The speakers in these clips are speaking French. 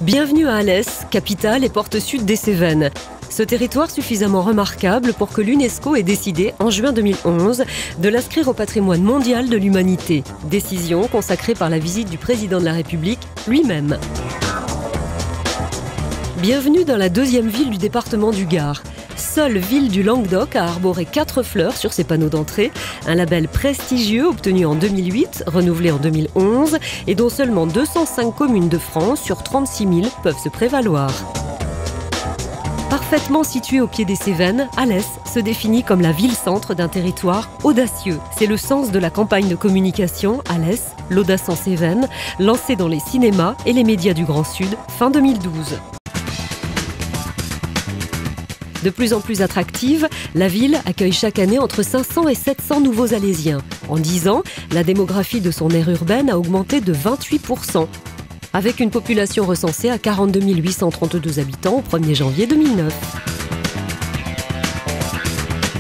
Bienvenue à Alès, capitale et porte sud des Cévennes. Ce territoire suffisamment remarquable pour que l'UNESCO ait décidé, en juin 2011, de l'inscrire au patrimoine mondial de l'humanité. Décision consacrée par la visite du président de la République lui-même. Bienvenue dans la deuxième ville du département du Gard. Seule ville du Languedoc à arborer 4 fleurs sur ses panneaux d'entrée, un label prestigieux obtenu en 2008, renouvelé en 2011, et dont seulement 205 communes de France sur 36 000 peuvent se prévaloir. Parfaitement située au pied des Cévennes, Alès se définit comme la ville-centre d'un territoire audacieux. C'est le sens de la campagne de communication Alès, l'audace en Cévennes, lancée dans les cinémas et les médias du Grand Sud fin 2012. De plus en plus attractive, la ville accueille chaque année entre 500 et 700 nouveaux Alésiens. En 10 ans, la démographie de son aire urbaine a augmenté de 28%, avec une population recensée à 42 832 habitants au 1er janvier 2009.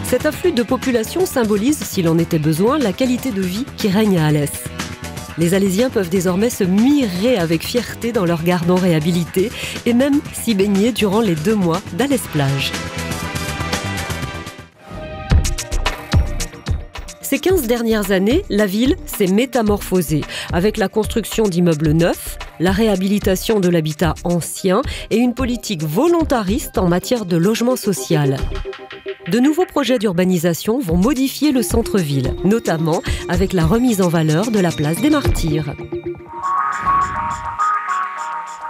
Cet afflux de population symbolise, s'il en était besoin, la qualité de vie qui règne à Alès. Les Alésiens peuvent désormais se mirer avec fierté dans leurs gardons réhabilités et même s'y baigner durant les 2 mois d'Alès-Plage. Ces 15 dernières années, la ville s'est métamorphosée avec la construction d'immeubles neufs, la réhabilitation de l'habitat ancien et une politique volontariste en matière de logement social. De nouveaux projets d'urbanisation vont modifier le centre-ville, notamment avec la remise en valeur de la place des Martyrs.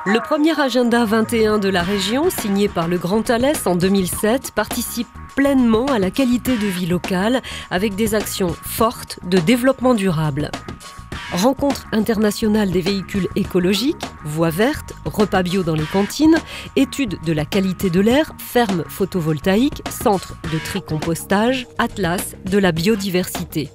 Le premier agenda 21 de la région, signé par le Grand Alès en 2007, participe pleinement à la qualité de vie locale avec des actions fortes de développement durable. Rencontre internationale des véhicules écologiques, voies vertes, repas bio dans les cantines, études de la qualité de l'air, ferme photovoltaïque, centre de tri-compostage, atlas de la biodiversité.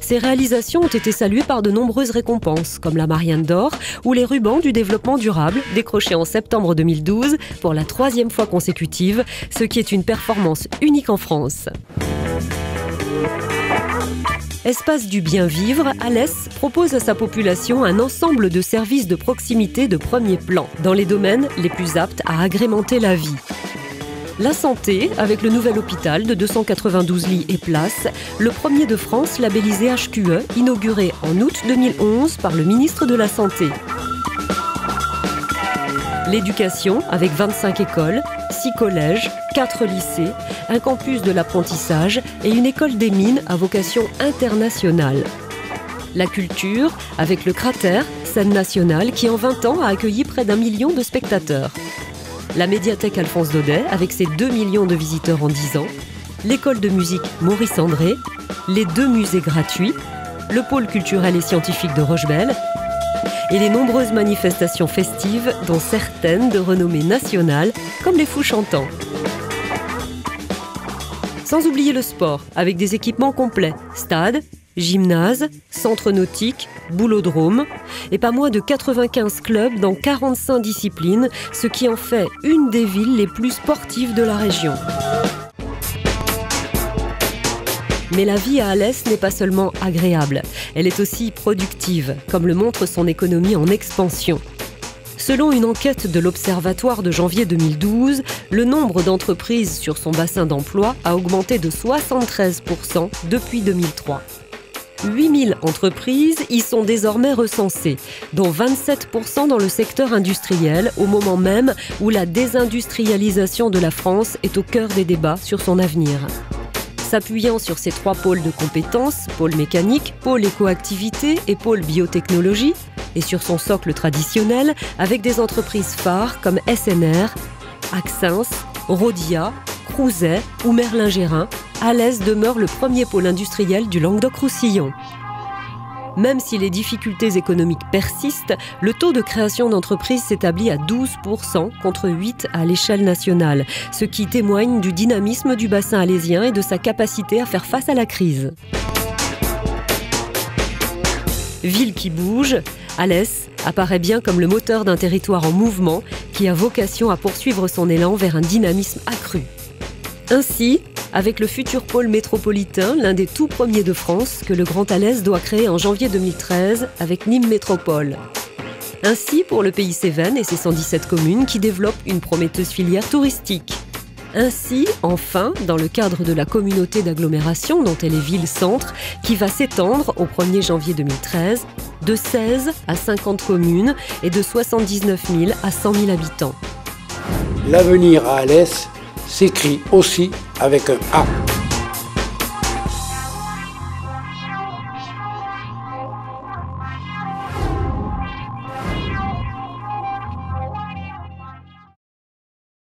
Ces réalisations ont été saluées par de nombreuses récompenses, comme la Marianne d'Or ou les rubans du développement durable, décrochés en septembre 2012 pour la 3e fois consécutive, ce qui est une performance unique en France. Espace du bien vivre, Alès propose à sa population un ensemble de services de proximité de premier plan, dans les domaines les plus aptes à agrémenter la vie. La santé, avec le nouvel hôpital de 292 lits et places, le premier de France labellisé HQE, inauguré en août 2011 par le ministre de la Santé. L'éducation, avec 25 écoles, 6 collèges, 4 lycées, un campus de l'apprentissage et une école des mines à vocation internationale. La culture, avec le Cratère, scène nationale, qui en 20 ans a accueilli près d'1 million de spectateurs. La médiathèque Alphonse Daudet, avec ses 2 millions de visiteurs en 10 ans. L'école de musique Maurice André, les 2 musées gratuits, le pôle culturel et scientifique de Rochebelle, et les nombreuses manifestations festives, dont certaines de renommée nationale, comme les Fous Chantants. Sans oublier le sport, avec des équipements complets, stade, gymnase, centre nautique, boulodrome, et pas moins de 95 clubs dans 45 disciplines, ce qui en fait une des villes les plus sportives de la région. Mais la vie à Alès n'est pas seulement agréable, elle est aussi productive, comme le montre son économie en expansion. Selon une enquête de l'Observatoire de janvier 2012, le nombre d'entreprises sur son bassin d'emploi a augmenté de 73% depuis 2003. 8000 entreprises y sont désormais recensées, dont 27% dans le secteur industriel, au moment même où la désindustrialisation de la France est au cœur des débats sur son avenir. S'appuyant sur ces 3 pôles de compétences, pôle mécanique, pôle écoactivité et pôle biotechnologie, et sur son socle traditionnel, avec des entreprises phares comme SNR, Axens, Rhodia, Crouzet ou Merlin-Gérin, Alès demeure le premier pôle industriel du Languedoc-Roussillon. Même si les difficultés économiques persistent, le taux de création d'entreprises s'établit à 12% contre 8% à l'échelle nationale, ce qui témoigne du dynamisme du bassin alésien et de sa capacité à faire face à la crise. Ville qui bouge, Alès apparaît bien comme le moteur d'un territoire en mouvement qui a vocation à poursuivre son élan vers un dynamisme accru. Ainsi, avec le futur pôle métropolitain, l'un des tout premiers de France, que le Grand Alès doit créer en janvier 2013 avec Nîmes Métropole. Ainsi pour le pays Cévennes et ses 117 communes qui développent une prometteuse filière touristique. Ainsi, enfin, dans le cadre de la communauté d'agglomération dont est les villes-centres, qui va s'étendre au 1er janvier 2013, de 16 à 50 communes et de 79 000 à 100 000 habitants. L'avenir à Alès s'écrit aussi avec un A.